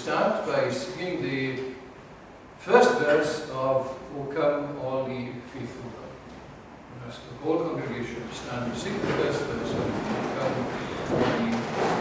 start by singing the first verse of O Come All Ye Faithful. I ask the whole congregation to stand and sing the first verse of O Come All Ye Faithful.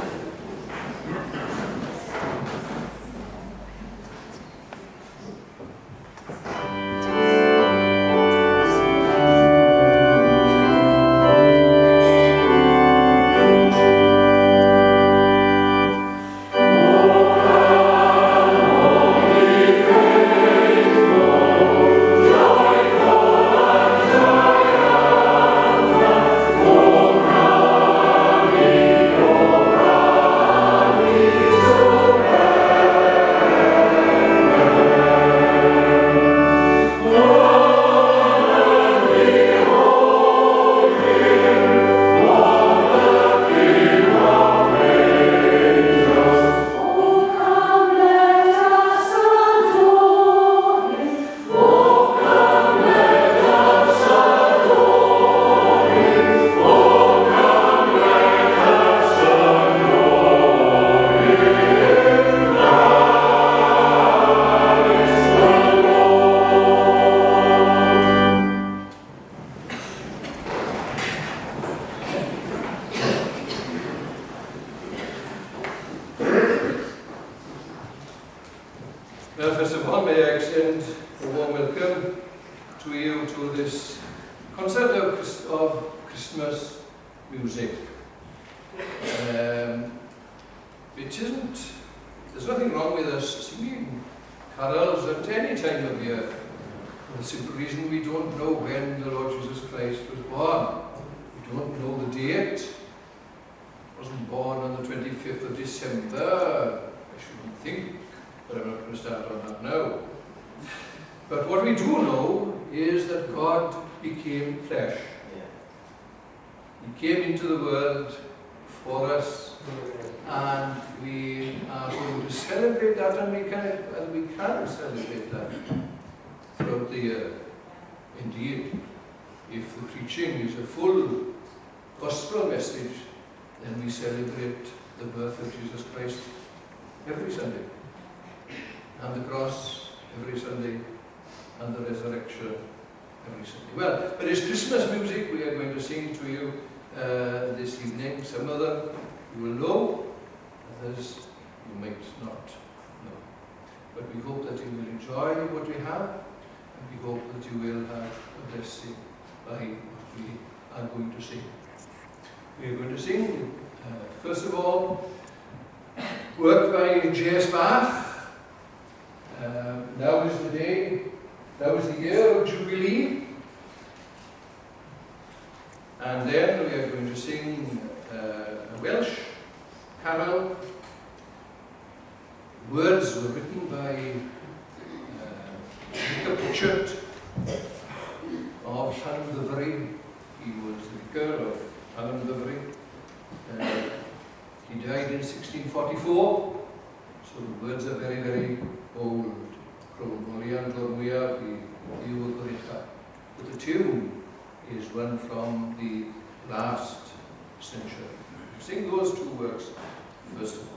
Well, first of all, may I extend a warm welcome to you to this concert of Christmas music. There's nothing wrong with us singing carols at any time of year, for the simple reason we don't know when the Lord Jesus Christ was born. We don't know the date. He wasn't born on the 25th of December, I shouldn't think. But I'm not going to start on that now. But what we do know is that God became flesh. He came into the world for us, and we are going to celebrate that, and we can celebrate that throughout the year. Indeed, if the preaching is a full gospel message, then we celebrate the birth of Jesus Christ every Sunday, and the cross every Sunday, and the resurrection every Sunday. Well, but it's Christmas music we are going to sing to you this evening. Some of them you will know, others you might not know. But we hope that you will enjoy what we have, and we hope that you will have a blessing by what we are going to sing. We are going to sing, first of all, work by J.S. Bach. Now is the day, now is the year of Jubilee. And then we are going to sing a Welsh carol. Words were written by Vicar Pritchard of Llandovery. He was the vicar of Llandovery. He died in 1644, so the words are very, very old. But the tune is one from the last century. Sing those two works first of all.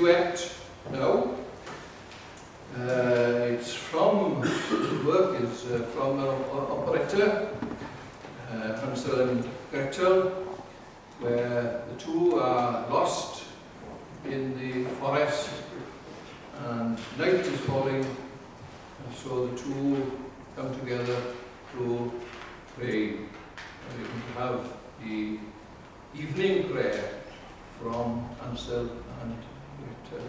duet now. It's from, the work is from an operetta, Hansel and Gretel, where the two are lost in the forest and night is falling, and so the two come together to pray. And we can have the evening prayer from Hansel and Gretel.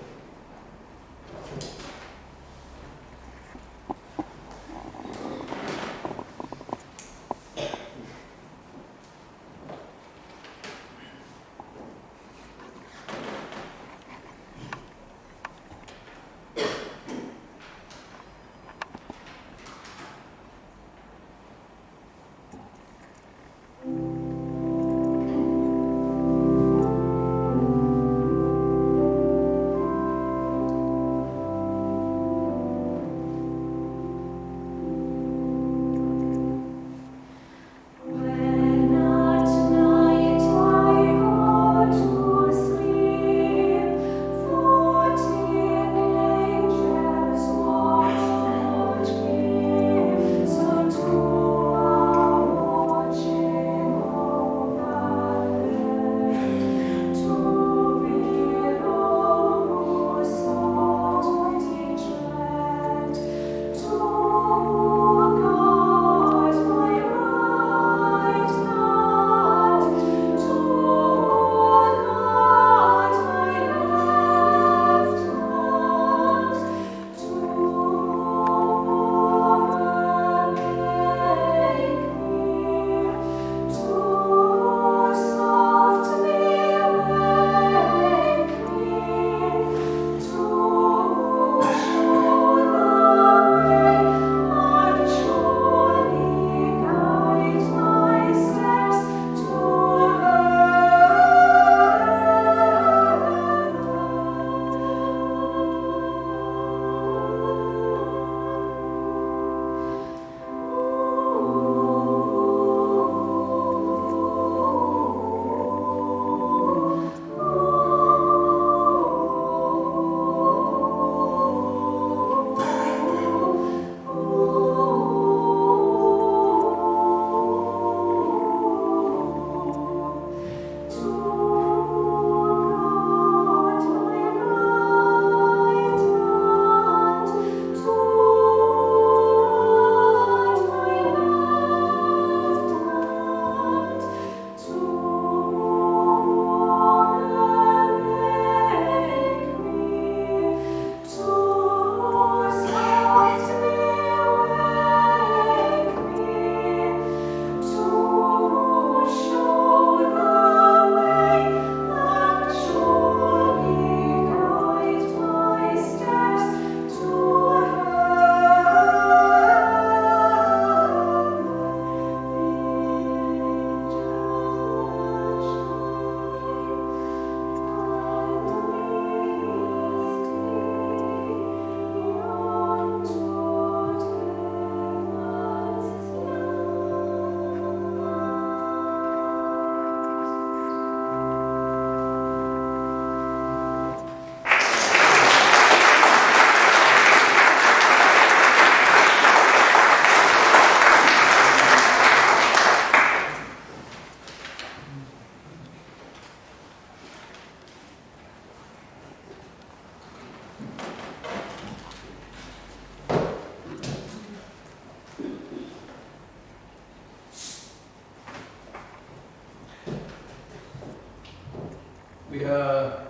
We are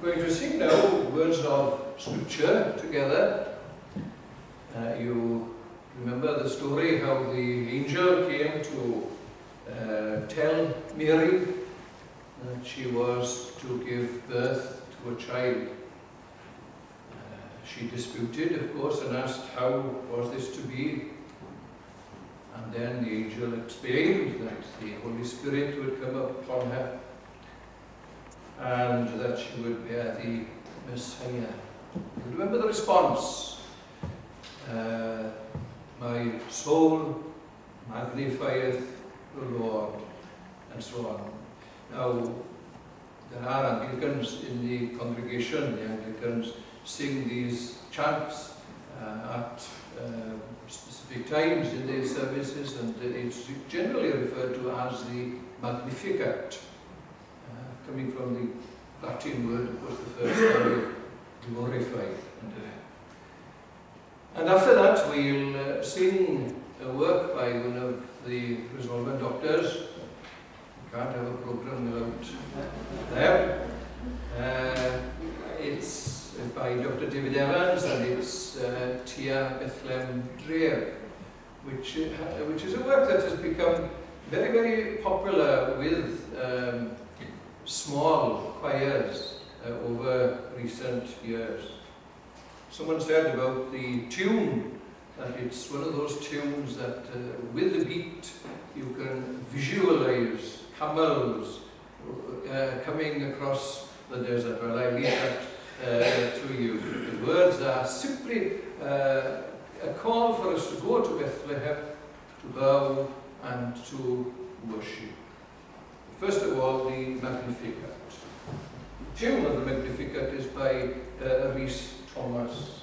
going to sing now words of scripture together. You remember the story how the angel came to tell Mary that she was to give birth to a child. She disputed, of course, and asked how was this to be. And then the angel explained that the Holy Spirit would come upon her and that she would bear the Messiah. You remember the response? My soul magnifieth the Lord, and so on. Now, there are Anglicans in the congregation. The Anglicans sing these chants at specific times in their services, and it's generally referred to as the Magnificat, coming from the Latin word, of course, the first time, glorify. And after that, we'll sing a work by one of the Resolvent Doctors. We can't have a program without them. It's by Dr. David Evans, and it's Tia Bethlehem Dreer, which is a work that has become very, very popular with small choirs over recent years. Someone said about the tune that it's one of those tunes that with the beat you can visualize camels coming across the desert. Well, I leave that to you. The words are simply a call for us to go to Bethlehem, to bow and to worship. First of all, the Magnificat. The tune of the Magnificat is by Rhys Thomas.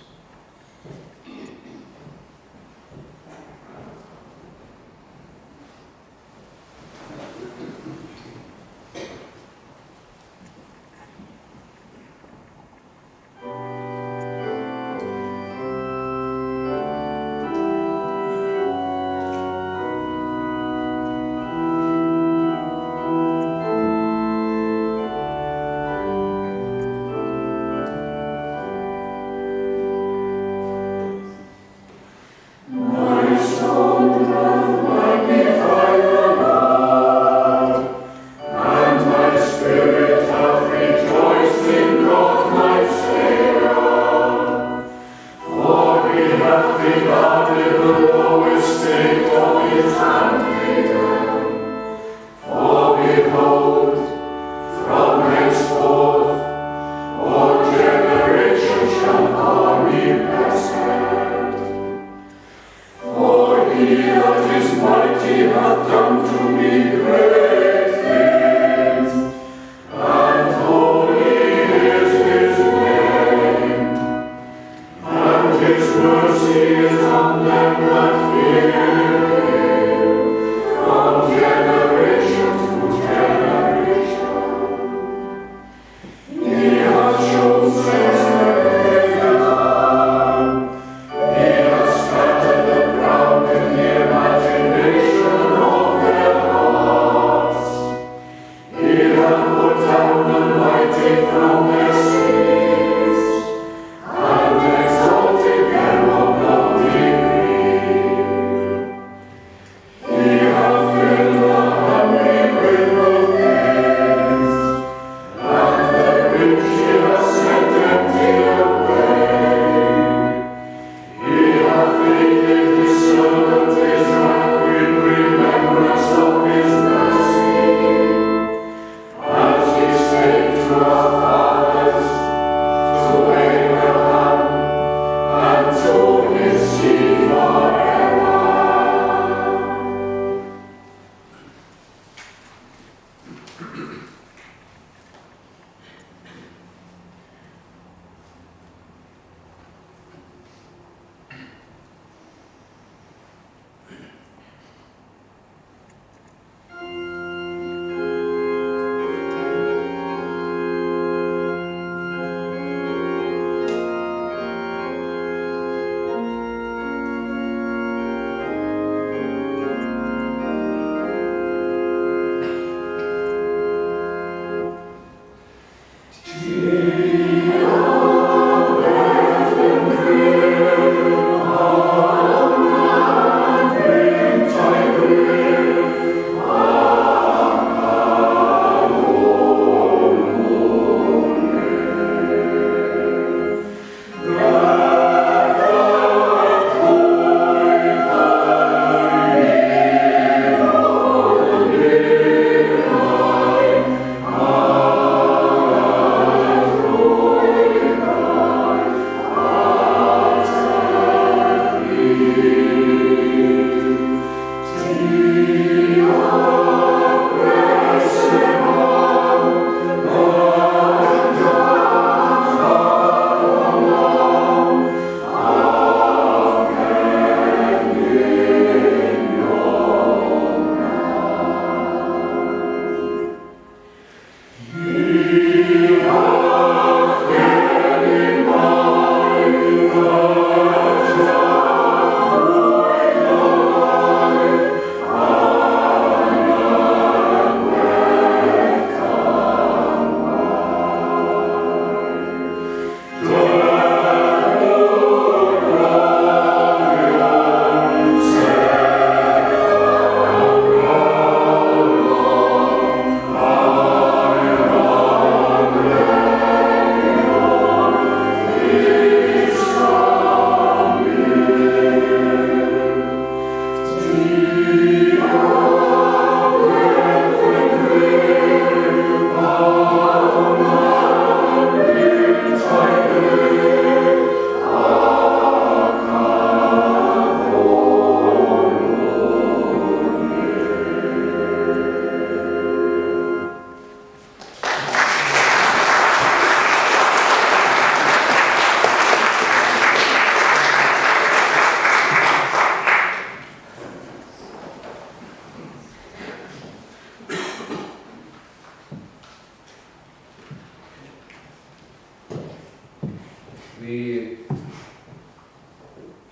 we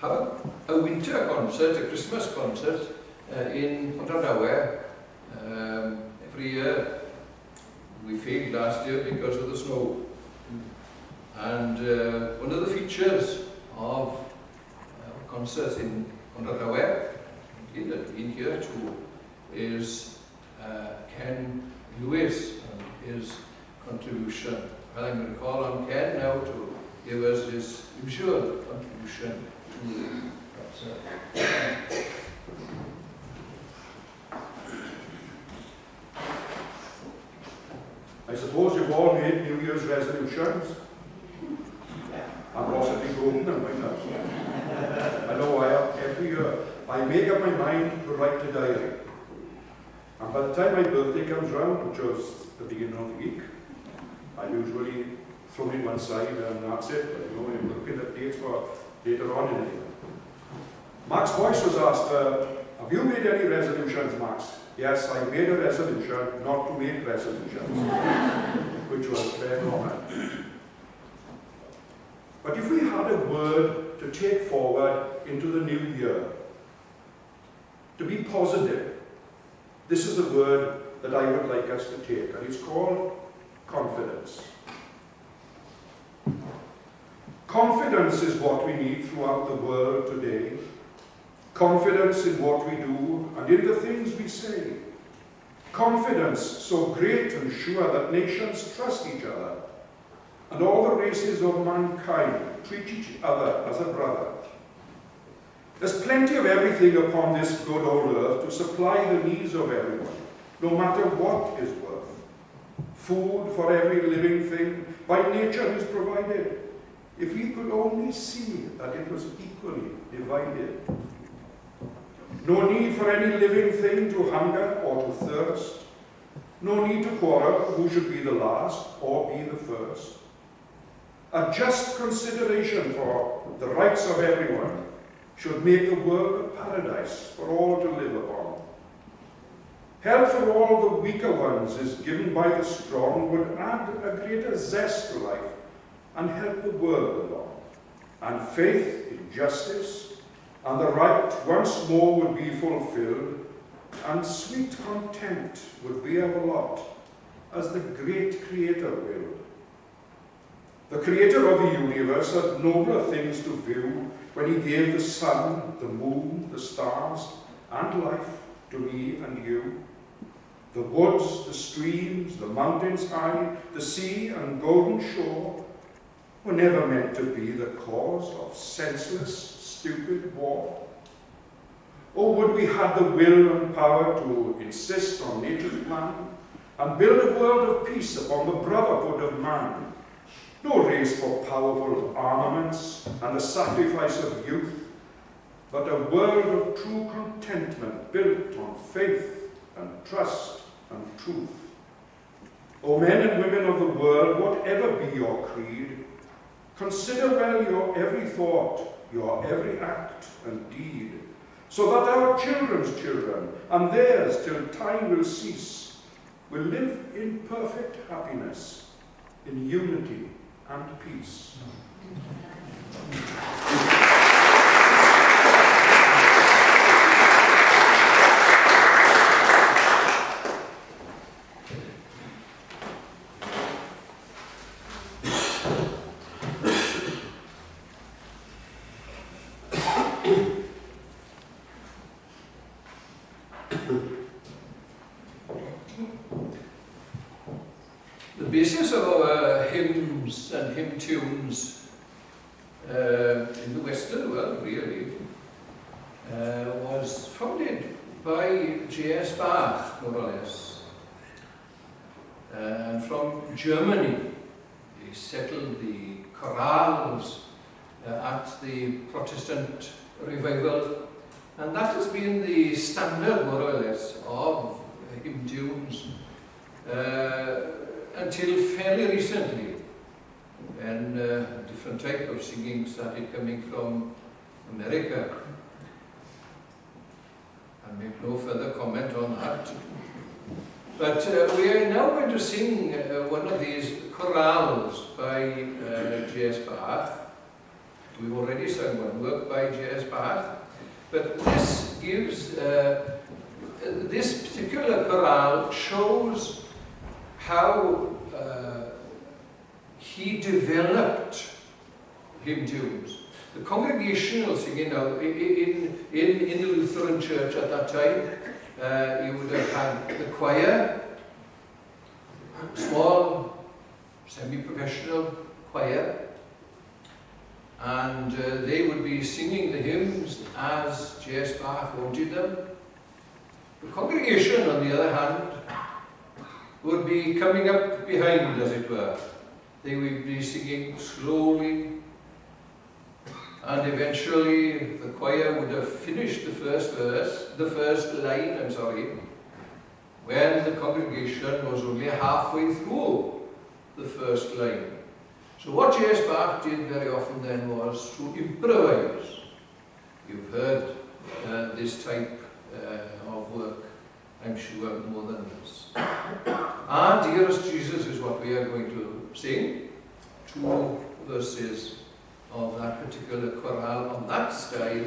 have a winter concert, a Christmas concert in Pontardawe every year. We failed last year because of the snow. And one of the features of concerts in Pontardawe, that we've been here too, is Ken Lewis and his contribution. Well, I'm going to call on Ken now to give us his usual contribution to the concert. I suppose you've all made New Year's resolutions and possibly broken them by now. I know I have every year. I make up my mind to write a diary. And by the time my birthday comes round, which was the beginning of the week, I usually throw it one side and that's it. But you know, I'm looking at dates for later on in the year. Max Boyce was asked, have you made any resolutions, Max? Yes, I made a resolution not to make resolutions, which was fair comment. But if we had a word to take forward into the new year, to be positive, this is the word that I would like us to take, and it's called confidence. Confidence is what we need throughout the world today. Confidence in what we do and in the things we say. Confidence so great and sure that nations trust each other, and all the races of mankind treat each other as a brother. There's plenty of everything upon this good old earth to supply the needs of everyone, no matter what is worth. Food for every living thing by nature is provided, if we could only see that it was equally divided. No need for any living thing to hunger or to thirst. No need to quarrel who should be the last or be the first. A just consideration for the rights of everyone should make the world a paradise for all to live upon. Help for all the weaker ones is given by the strong would add a greater zest to life and help the world along. And faith in justice and the right once more would be fulfilled, and sweet content would be our lot, as the great Creator willed. The Creator of the universe had nobler things to view when he gave the sun, the moon, the stars, and life to me and you. The woods, the streams, the mountains high, the sea and golden shore were never meant to be the cause of senseless, stupid war. Or would we have the will and power to insist on nature's plan and build a world of peace upon the brotherhood of man? No race for powerful armaments and the sacrifice of youth, but a world of true contentment built on faith and trust and truth. O men and women of the world, whatever be your creed, consider well your every thought, your every act and deed, so that our children's children and theirs till time will cease, will live in perfect happiness, in unity and peace. The basis of our hymns and hymn tunes in the Western world, really, was founded by J.S. Bach, more or less. And from Germany, he settled the chorales at the Protestant revival, and that has been the standard, more or less, of hymn tunes until fairly recently, when a different type of singing started coming from America. I'll make no further comment on that. But we are now going to sing one of these chorales by J.S. Bach, We've already sung one, work by J.S. Bach, but this gives, this particular chorale shows how he developed hymn tunes. The congregational singing, now in the Lutheran church at that time, you would have had the choir, small, semi-professional choir, and they would be singing the hymns as J.S. Bach wanted them. The congregation, on the other hand, would be coming up behind, as it were. They would be singing slowly, and eventually the choir would have finished the first line, when the congregation was only halfway through the first line. So what J.S. Bach did very often then was to improvise. You've heard this type of work, I'm sure, more than once. Our Dearest Jesus is what we are going to sing. 2 verses of that particular chorale of that style.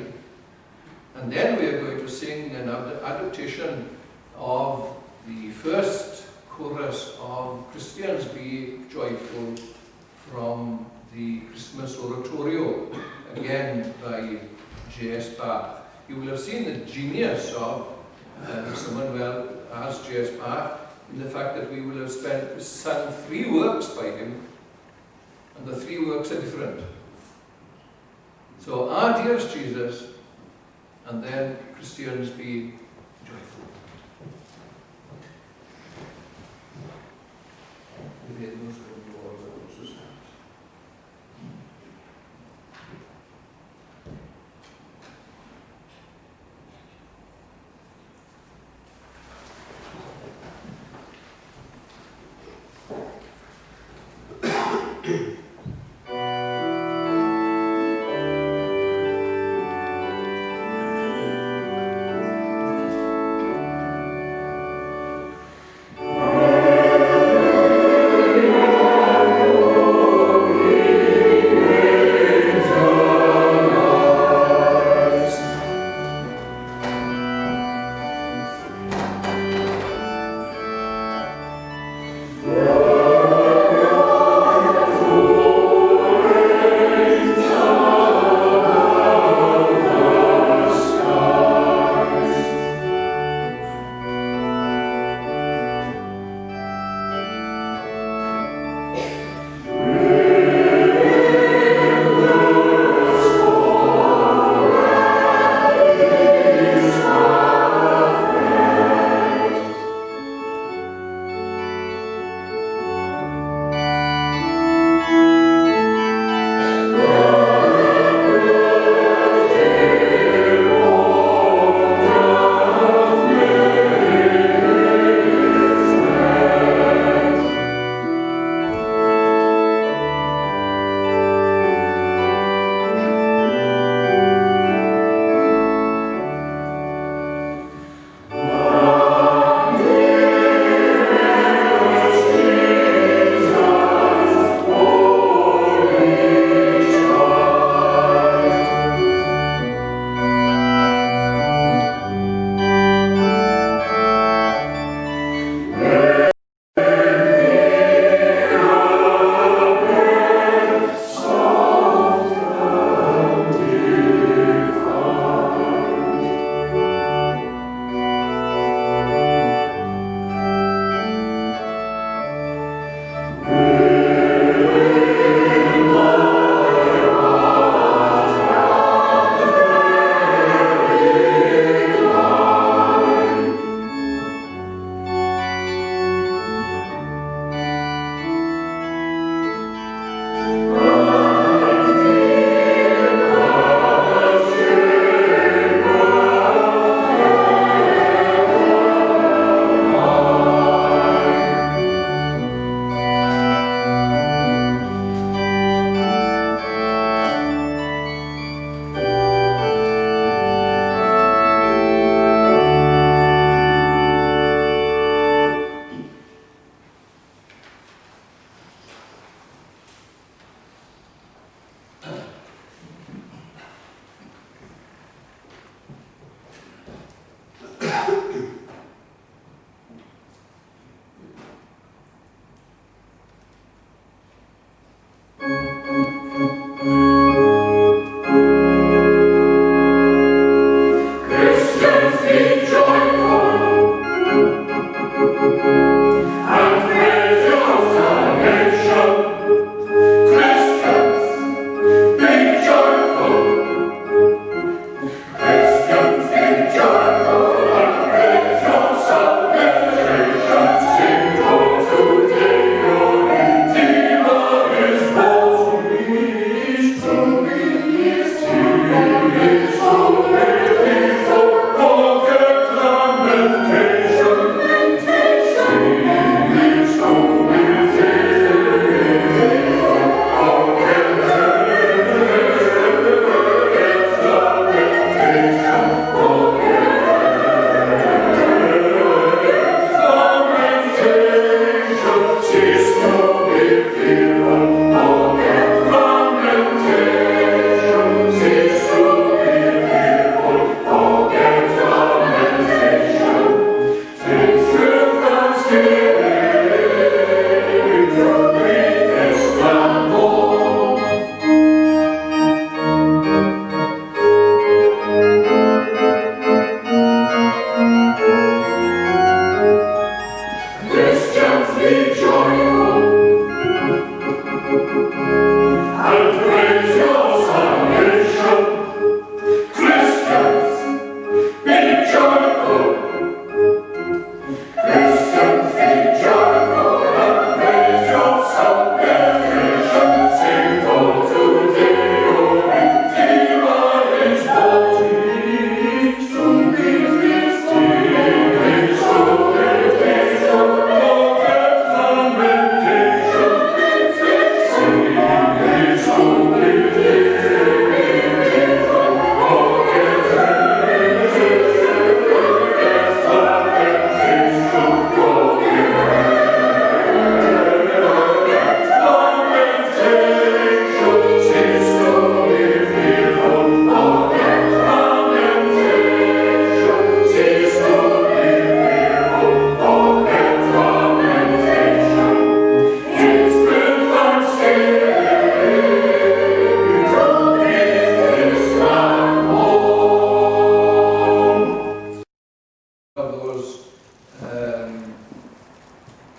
And then we are going to sing an adaptation of the first chorus of Christians Be Joyful from the Christmas Oratorio, again by J.S. Bach. You will have seen the genius of someone as J.S. Bach in the fact that we will have sung 3 works by him, and the 3 works are different. So, Our Dearest Jesus, and then Christians Be Joyful.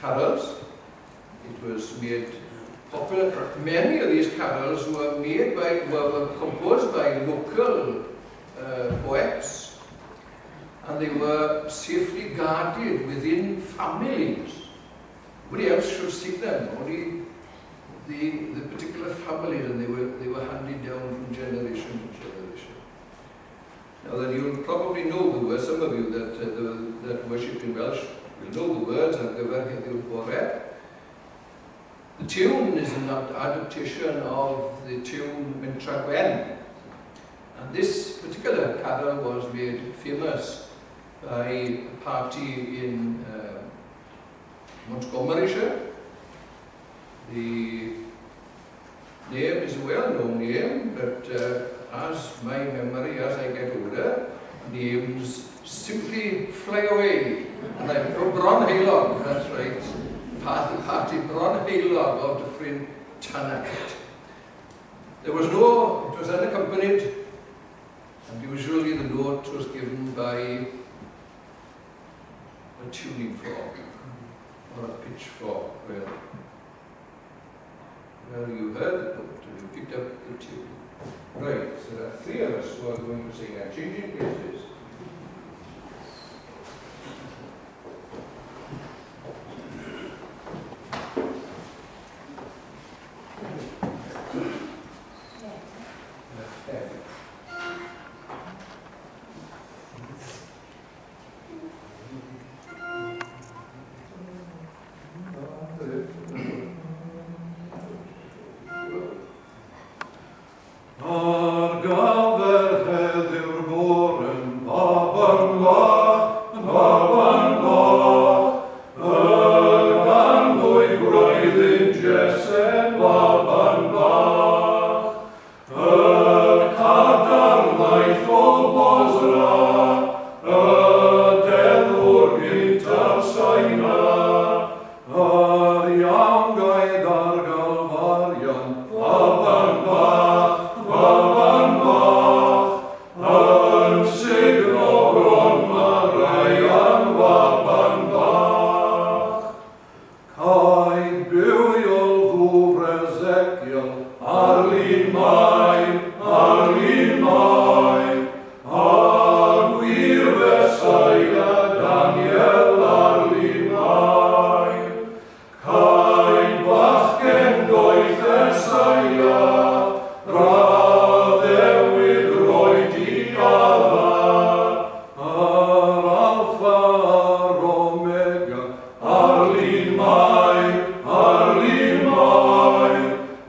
carols. It was made popular. Many of these carols were composed by local poets, and they were safely guarded within families. Nobody else should sing them, only the particular families, and they were handed down from generation to generation. Now then, you'll probably know the words, some of you that worship in Welsh will know the words, and gyfer heddiw bore. The tune is an adaptation of the tune Mintra Gwen. And this particular carol was made famous by a party in Montgomeryshire. The name is a well-known name, but as my memory, as I get older, names simply fly away. And I'm Bron Heilog, that's right. Party Bron Heilog of Dyffryn Tannach. It was unaccompanied, and usually the note was given by a tuning fork or a pitchfork, where you heard the note and you picked up the tune. Right, so there are three of us who are going to sing our changing places.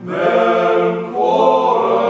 Mewn cor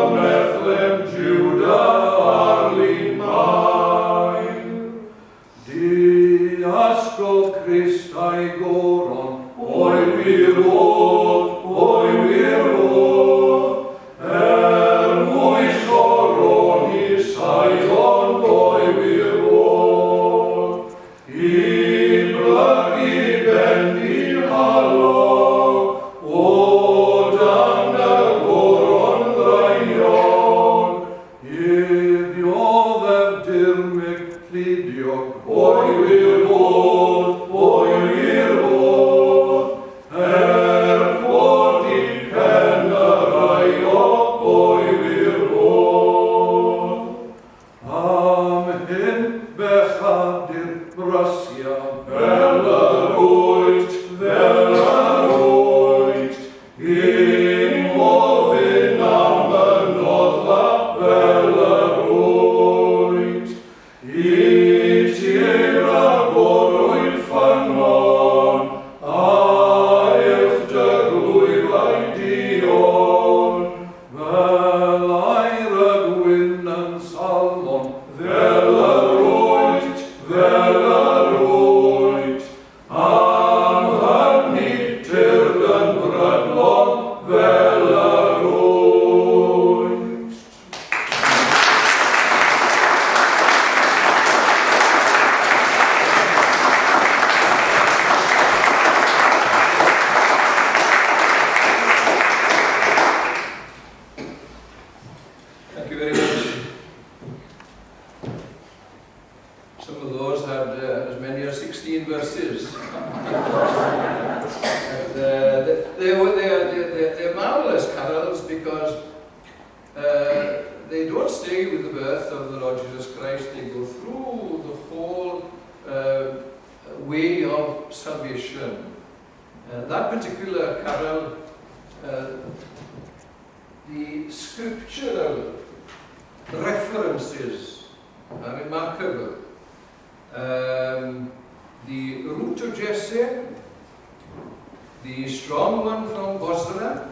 because they don't stay with the birth of the Lord Jesus Christ. They go through the whole way of salvation. That particular carol, the scriptural references are remarkable. The root of Jesse, the strong one from Bozrah,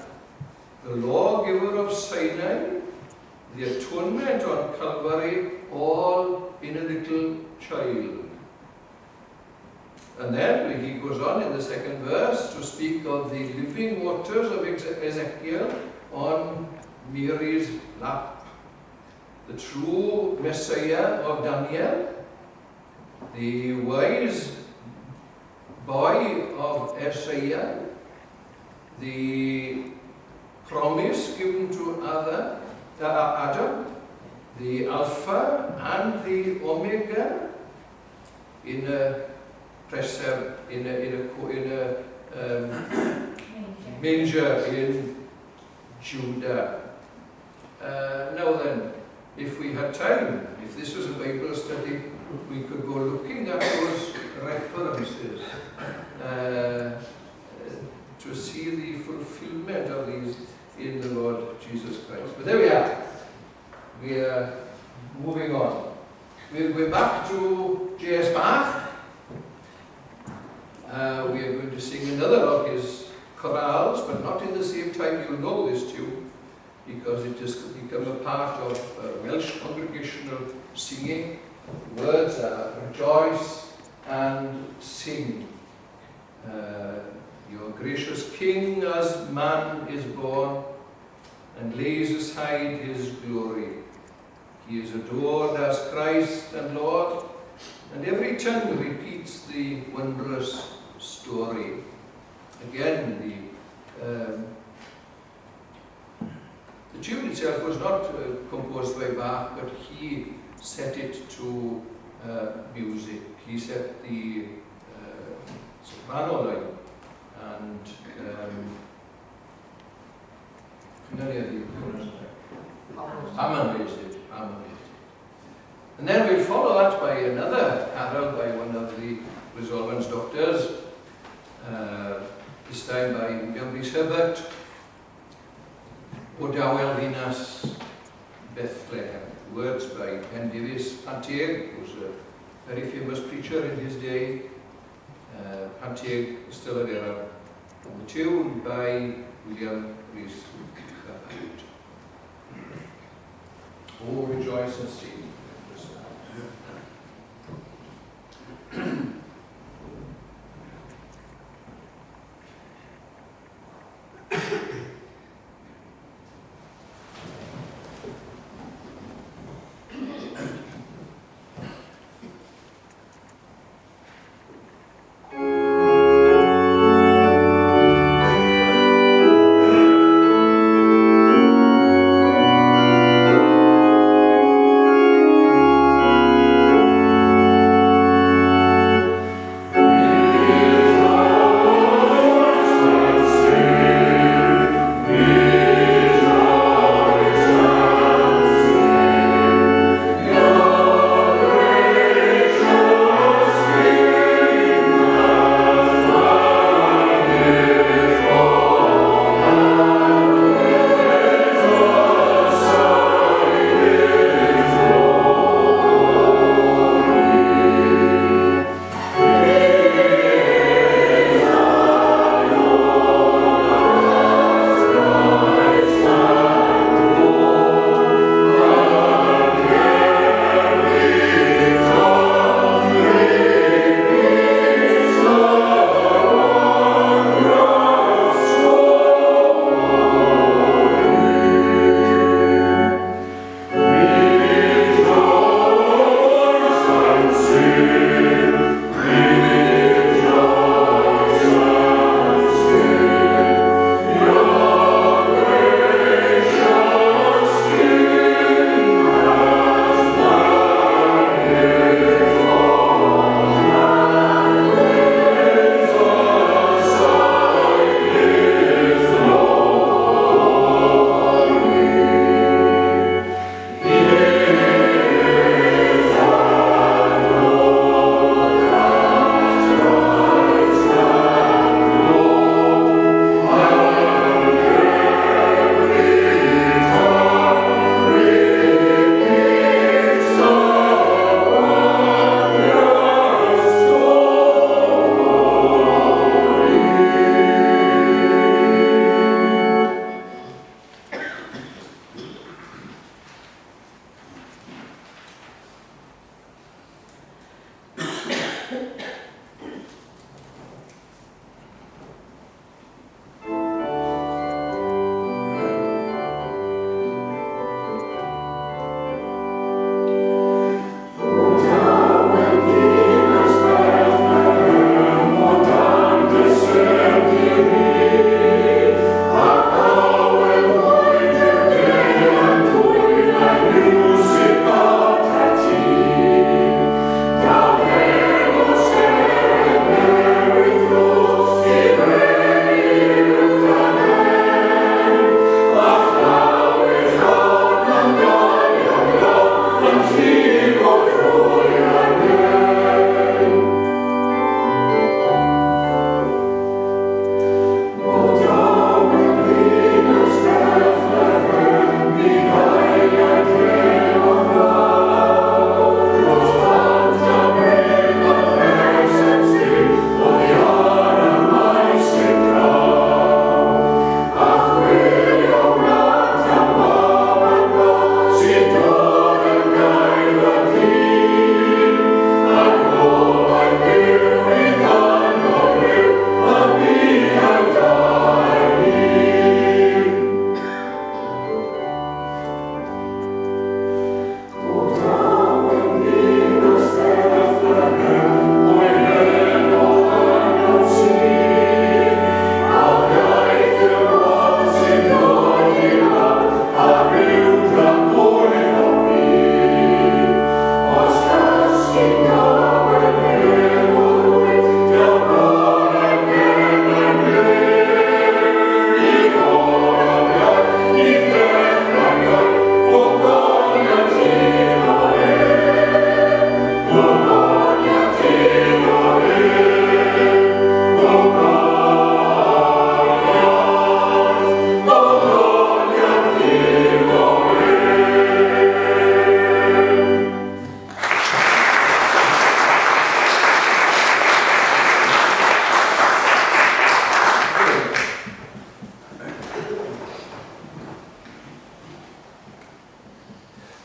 the lawgiver of Sinai, the atonement on Calvary, all in a little child. And then he goes on in the second verse to speak of the living waters of Ezekiel on Mary's lap. The true Messiah of Daniel, the wise boy of Isaiah, the promise given to Adam, the Alpha and the Omega, in a manger in Judah. Now then, if we had time, if this was a Bible study, we could go looking at those references to see the fulfillment of these in the Lord Jesus Christ. But there we are. We are moving on. We'll go back to J.S. Bach. We are going to sing another of his chorales, but not in the same time. You'll know this tune, because it has become a part of Welsh congregational singing. The words are rejoice and sing. Your gracious King as man is born, and lays aside his glory. He is adored as Christ and Lord, and every tongue repeats the wondrous story. Again, the tune itself was not composed by Bach, but he set it to music. He set the soprano line, and harmonized it. And then we'll follow that by another carol by one of the Resolvance doctors, this time by young Rhys Herbert, O Dawel Ddinas Bethlehem. Words by Hen Davies Pantier, who was a very famous preacher in his day. Pantier is still a era. And the tune by William Rhys Herbert. Oh, rejoice and sing.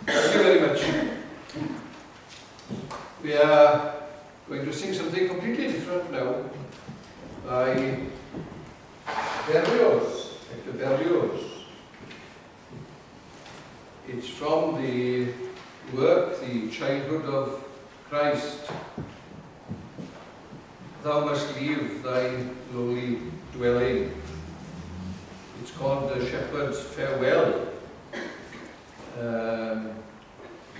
Thank you very much. We are going to sing something completely different now by Berlioz, Hector Berlioz. It's from the work, The Childhood of Christ. Thou must leave thy lowly dwelling. It's called The Shepherd's Farewell,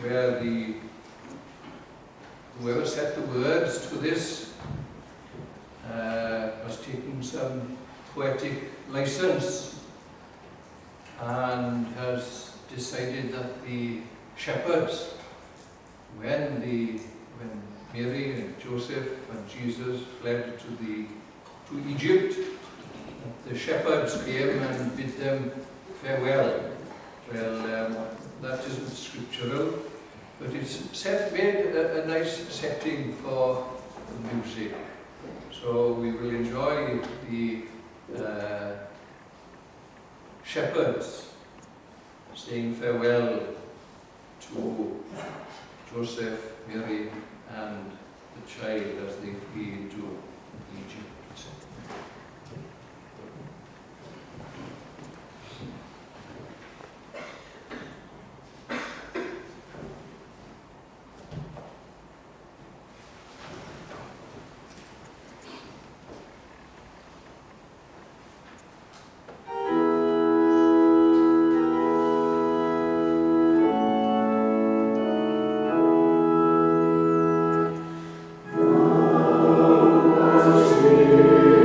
where whoever set the words to this has taken some poetic license and has decided that the shepherds, when Mary and Joseph and Jesus fled to Egypt, the shepherds came and bid them farewell. Well, that isn't scriptural, but it's made a nice setting for the music. So we will enjoy the shepherds saying farewell to Joseph, Mary, and the child as they flee into Egypt. Amen.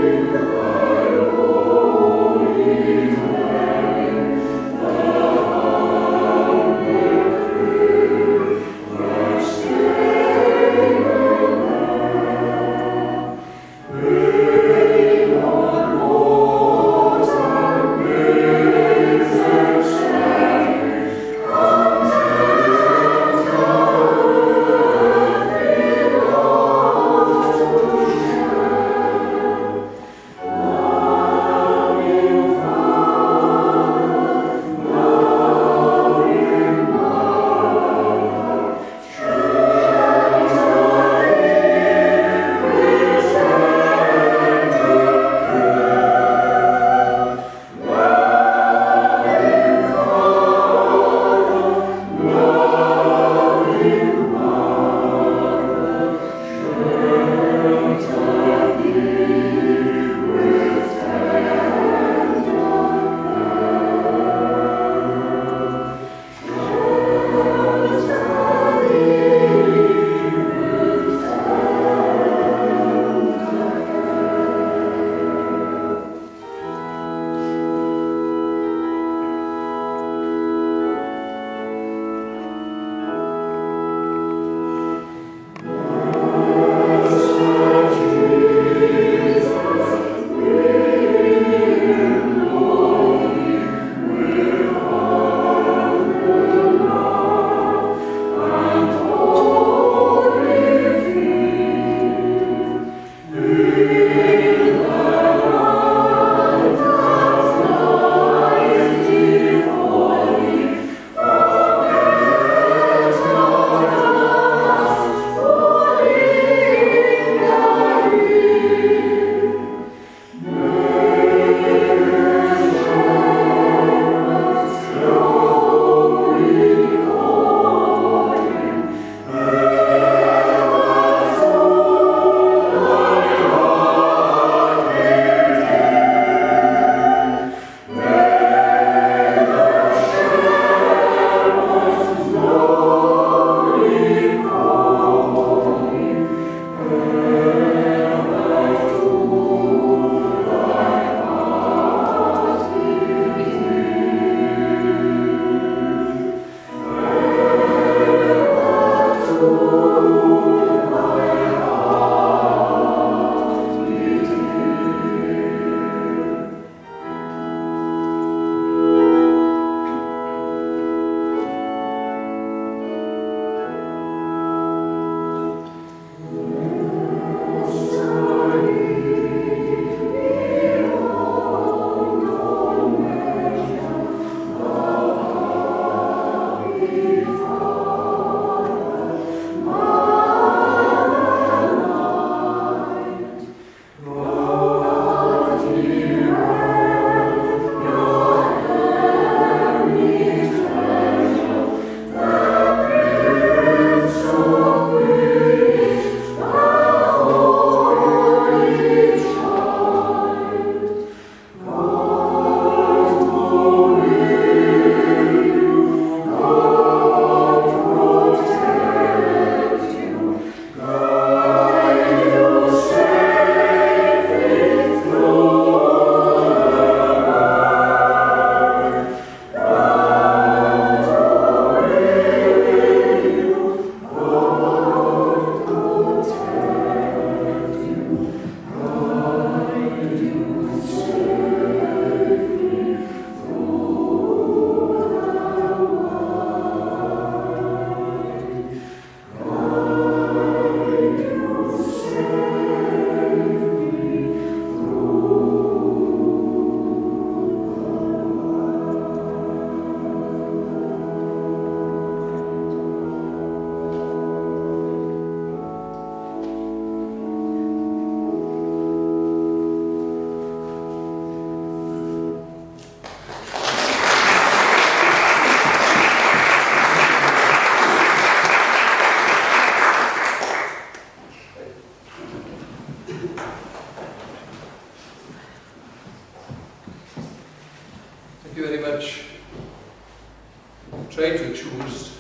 try to choose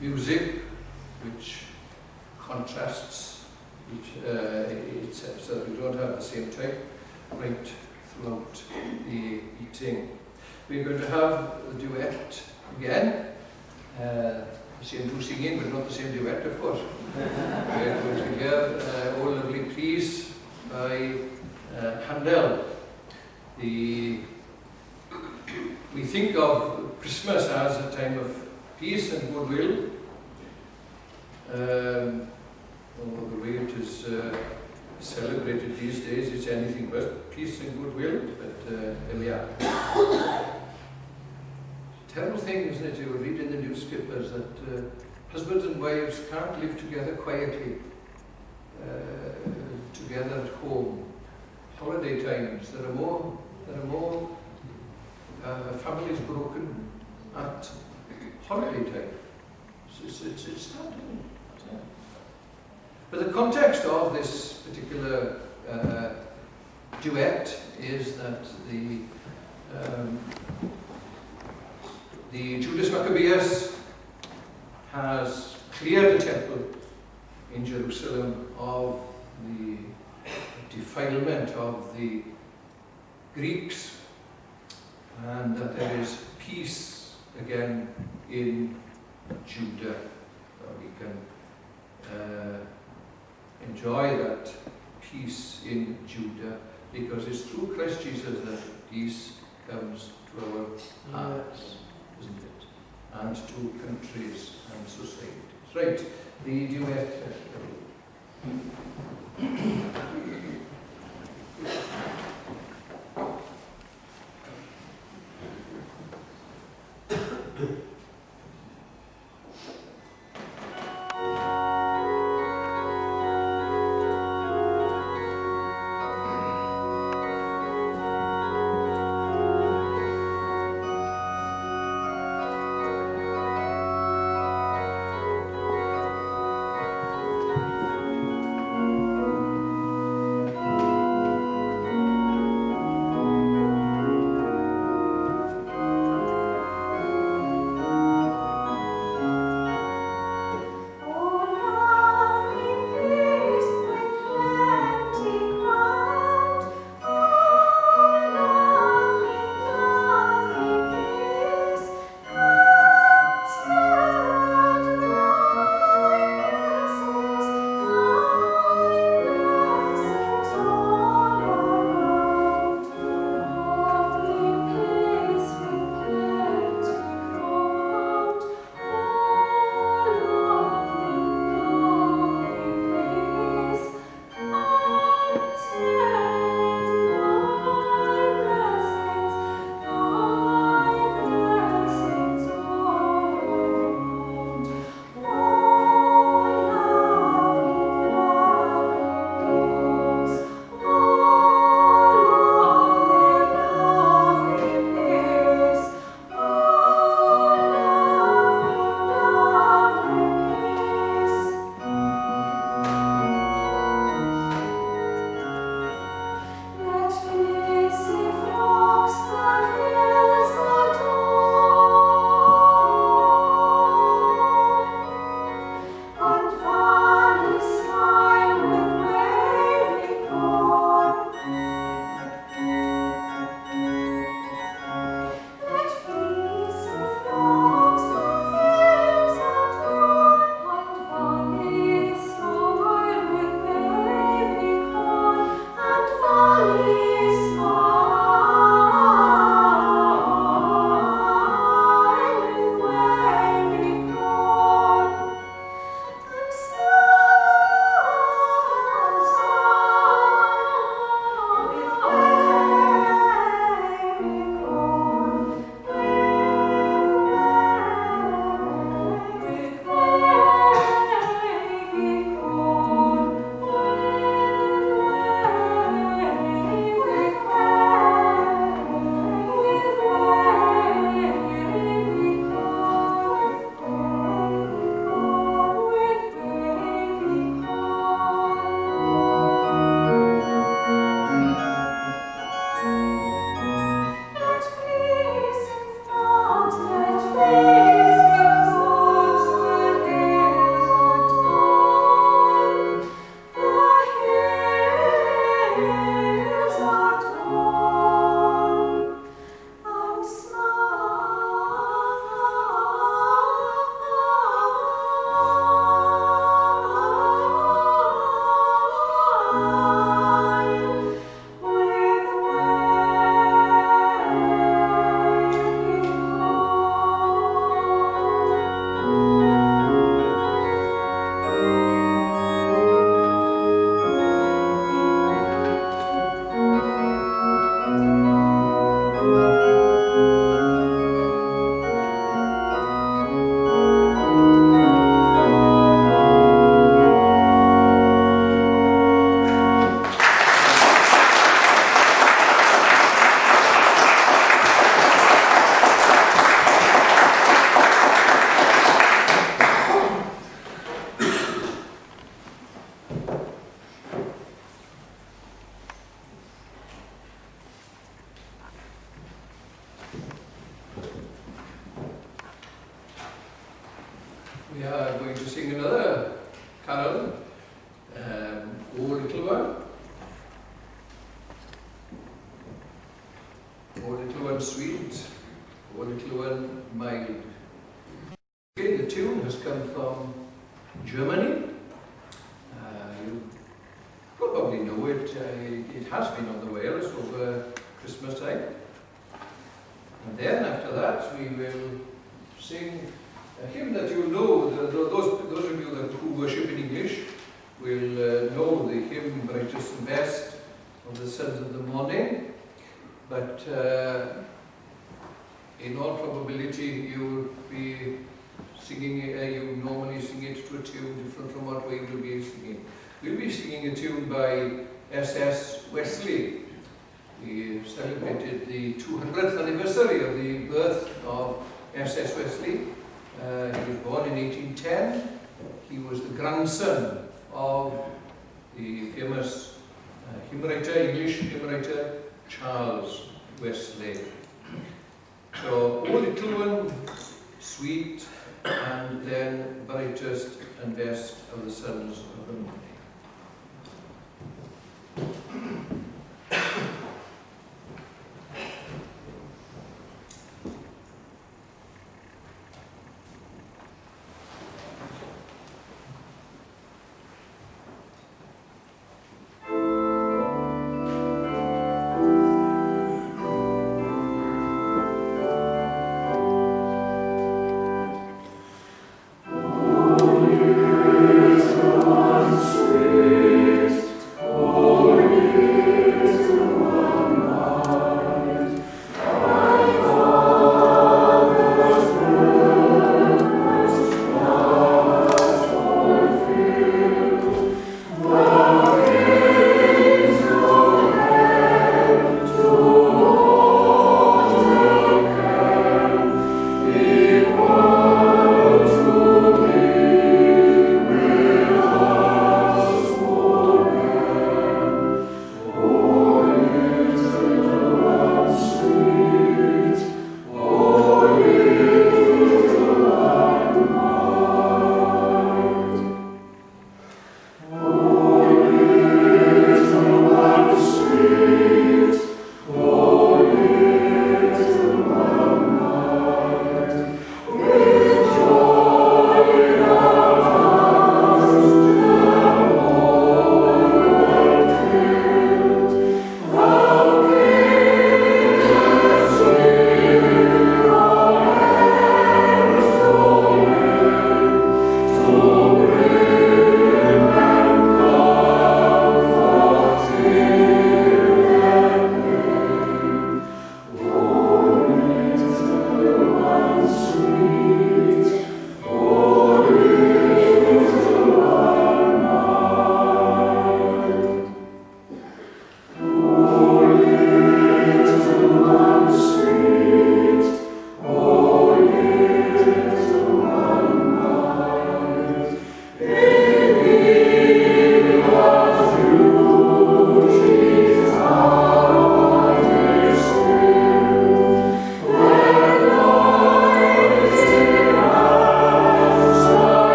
music which contrasts itself, so that we don't have the same type right throughout the eating. We're going to have a duet again. The same two singing, but not the same duet, of course. We're going to hear O Lovely Peace by Handel. We think of Christmas as a time of peace and goodwill. Although the way it is celebrated these days, it's anything but peace and goodwill, but here we are. Terrible thing, isn't it? You read in the newspapers that husbands and wives can't live together quietly, together at home. Holiday times, there are more families broken at holiday time. It's starting. But the context of this particular duet is that the Judas Maccabeus has cleared the temple in Jerusalem of the defilement of the Greeks, and that there is peace again in Judah. We can enjoy that peace in Judah because it's through Christ Jesus that peace comes to our hearts, isn't it? And to countries and societies. Right, the duet. We are going to sing another carol, O Little One. O Little One Sweet, O Little One Mild. Okay, the tune has come from Germany. You probably know it. It has been on the Wales over Christmas time. And then after that we will sing a hymn that you know. Those of you who worship in English will know the hymn Brightest and Best of the Sons of the Morning. But in all probability you will be singing it, you normally sing it to a tune different from what we will be singing. We'll be singing a tune by S.S. Wesley. We celebrated the 200th anniversary of the birth of S.S. Wesley. He was born in 1810. He was the grandson of the famous English hymn writer, Charles Wesley. So, O Little One, Sweet, and then Brightest and Best of the Sons of the Morning. Sweet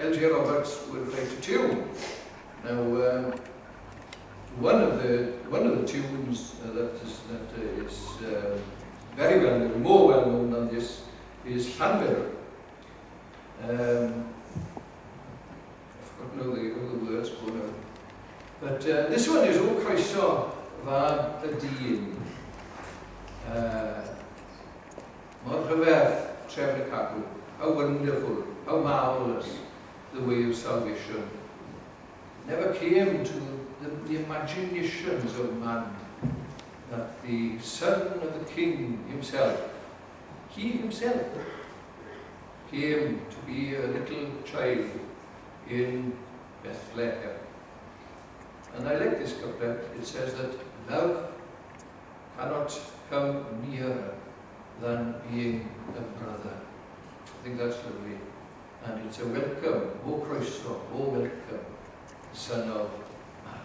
L.J. Roberts will write a tune. Now, one of the tunes that is very well known, more well known than this, is Llanberis. I've forgotten all the words go now. But this one is O Croeso fab y dyn. Mor rhyfedd trefn y cagw. How wonderful, how marvelous the way of salvation. Never came to the imaginations of man that the Son of the King himself, he himself, came to be a little child in Bethlehem. And I like this couplet. It says that love cannot come nearer than being a brother. I think that's lovely. And it's a welcome, O Croeso, O welcome, Son of Man.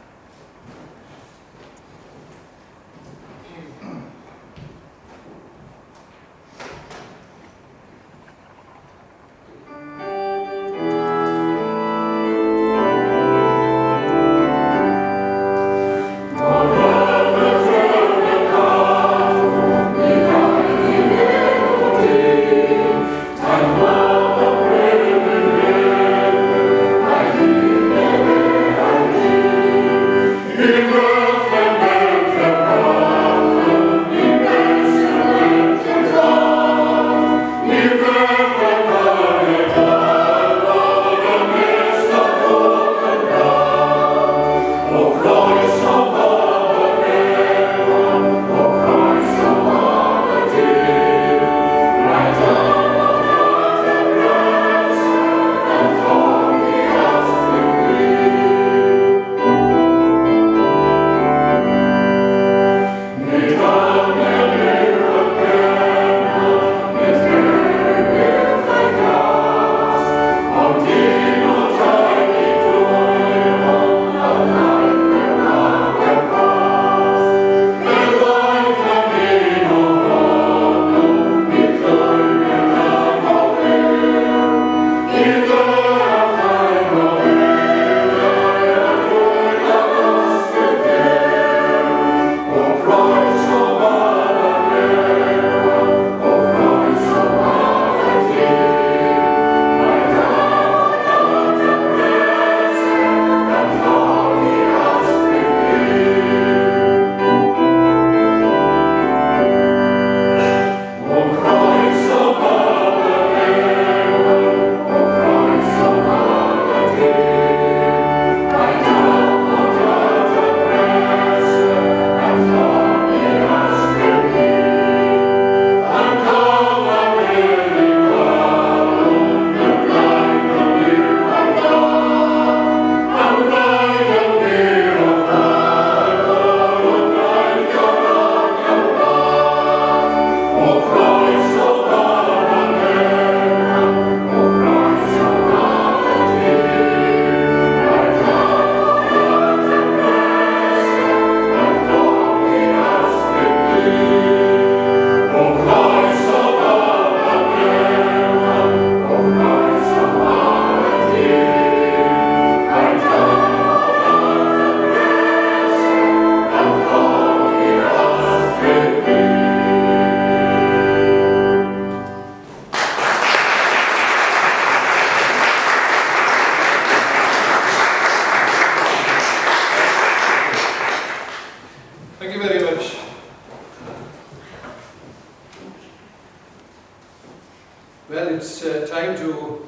Well, it's time to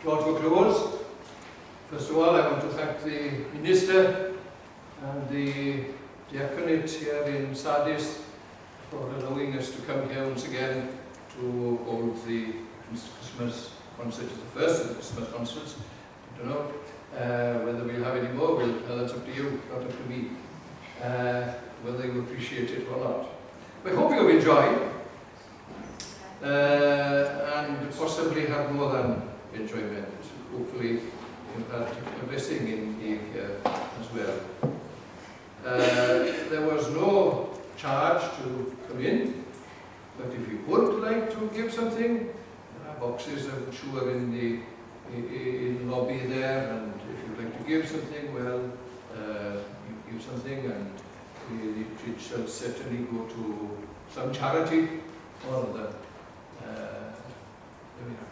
draw to a close. First of all, I want to thank the Minister and the Diaconate here in Sardis for allowing us to come here once again to hold the Christmas concert. It's the first of the Christmas concerts. I don't know whether we'll have any more. Well, that's up to you, not up to me. Whether you appreciate it or not. We hope you've enjoyed. And possibly have more than enjoyment. Hopefully, you've had a blessing in being here as well. There was no charge to come in, but if you would like to give something, there are boxes, I'm sure, in the lobby. give something, well, you give something, and it shall certainly go to some charity or other. There we are.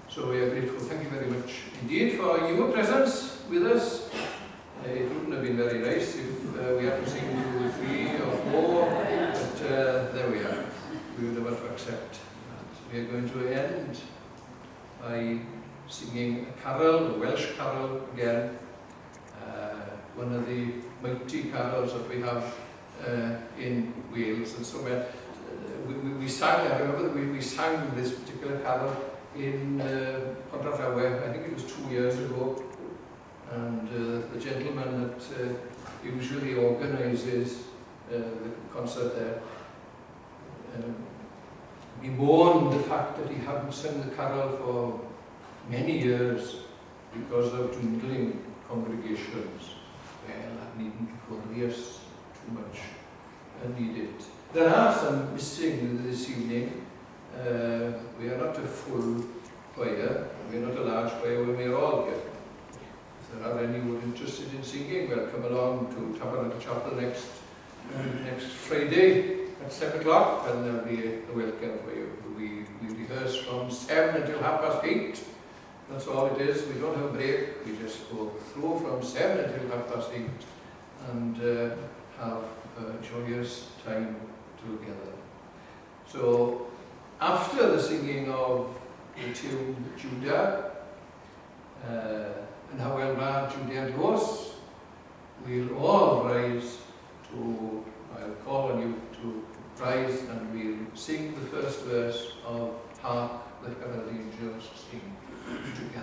So we are grateful. Thank you very much indeed for your presence with us. It wouldn't have been very nice if we had to sing 2, 3 or 4, but there we are. We would have to accept. And we are going to end by singing a carol, a Welsh carol again, one of the mighty carols that we have in Wales. And so we sang, I remember that we sang this particular carol in Pontardawe, I think it was 2 years ago, and the gentleman that usually organises the concert there bemoaned the fact that he hadn't sung the carol for many years because of dwindling congregations. Well, that needn't worry us too much, need it. There are some missing this evening. We are not a full choir, we are not a large choir when we are all here. If there are anyone interested in singing, well, come along to Tabernacle Chapel next Friday at 7 o'clock, and there'll be a welcome for you. We rehearse from 7 until 8:30. That's all it is. We don't have a break. We just go through from 7 until 8:30 and have a joyous time together. So, after the singing of the tune Judah, and how well ma Judah dos, we'll all rise to, I'll call on you to rise, and we'll sing the first verse of Hark the Herald Angels Sing together.